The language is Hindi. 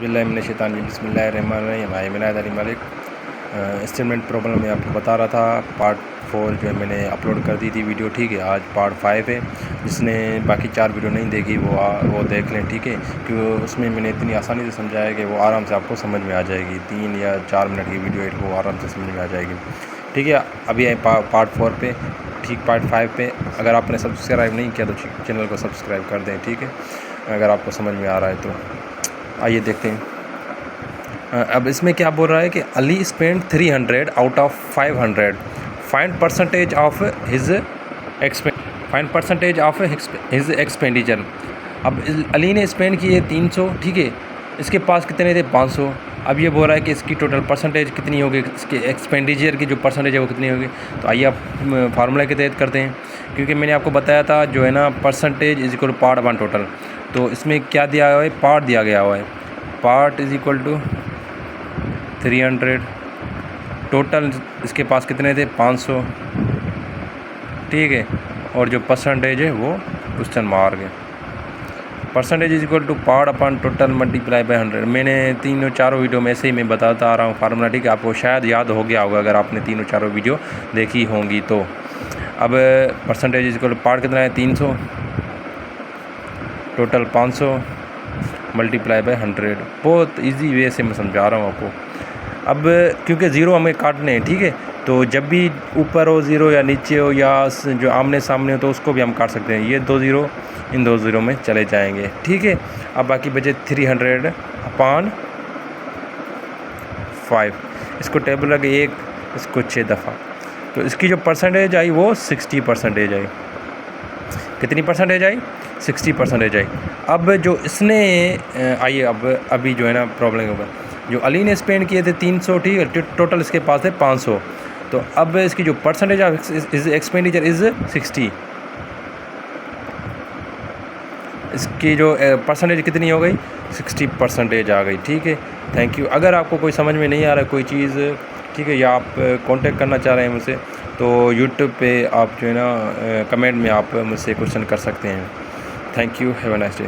बिस्मिल्लाहिर्रहमानिर्रहीम। मिनायत अली मलिक। स्टेटमेंट प्रॉब्लम में आपको बता रहा था। पार्ट 4 जो है मैंने अपलोड कर दी थी वीडियो, ठीक है। आज पार्ट 5 है। जिसने बाकी 4 वीडियो नहीं देखी वो देख लें, ठीक है। क्योंकि उसमें मैंने इतनी आसानी से समझाया कि वो आराम से आपको समझ में आ जाएगी। 3 या 4 मिनट की वीडियो है, वो आराम से समझ में आ जाएगी, ठीक है। अभी आए पार्ट 4 पे, ठीक। पार्ट 5 पे अगर आपने सब्सक्राइब नहीं किया तो चैनल को सब्सक्राइब कर दें, ठीक है, अगर आपको समझ में आ रहा है तो। आइए देखते हैं। अब इसमें क्या बोल रहा है कि Ali spend 300 out of 500, find percentage of his expenditure. अब अली ने स्पेंड किए 300, ठीक है। इसके पास कितने थे? 500। अब ये बोल रहा है कि इसकी टोटल परसेंटेज कितनी होगी, इसके एक्सपेंडिचर की जो परसेंटेज है वो कितनी होगी। तो आइए आप फार्मूला के तहत करते हैं, क्योंकि मैंने आपको बताया था जो है ना, percentage is equal part upon total. तो इसमें क्या दिया हुआ है? पार्ट दिया गया हुआ है। Part is equal to 300, total इसके पास कितने थे? 500, ठीक है। और जो परसेंटेज है वो क्वेश्चन मार्क है। Percentage is equal to part upon total multiply by 100। मैंने 3-4 वीडियो में ऐसे ही मैं बताता आ रहा हूँ फार्मूला, ठीक है। आपको शायद याद हो गया होगा अगर आपने 3-4 वीडियो देखी होंगी तो। अब percentage is equal to part कितना है? 300, टोटल 500 मल्टीप्लाई बाय 100। बहुत इजी वे से मैं समझा रहा हूँ आपको। अब क्योंकि ज़ीरो हमें काटने हैं, ठीक है, तो जब भी ऊपर हो ज़ीरो या नीचे हो या जो आमने सामने हो तो उसको भी हम काट सकते हैं। ये 2 ज़ीरो इन 2 ज़ीरो में चले जाएंगे, ठीक है। अब बाकी बचे 300 अपॉन 5। इसको टेबल लगे 1, इसको 6 दफ़ा। तो इसकी जो परसेंटेज आई वो 60% आई। कितनी परसेंटेज आई? 60% आई। अब जो इसने आइए अब अभी जो है ना प्रॉब्लम होगा। जो अली ने स्पेंड किए थे 300, ठीक है, टोटल इसके पास थे 500। तो अब इसकी जो परसेंटेज ऑफ एक्सपेंडिचर इज़ 60। इसकी जो परसेंटेज कितनी हो गई? 60% आ गई, ठीक है। Thank you. अगर आपको कोई समझ में नहीं आ रहा कोई चीज़, ठीक है, या आप कांटेक्ट करना चाह रहे हैं मुझसे, तो यूट्यूब पे आप जो है ना कमेंट में आप मुझसे क्वेश्चन कर सकते हैं। Thank you. Have a nice day.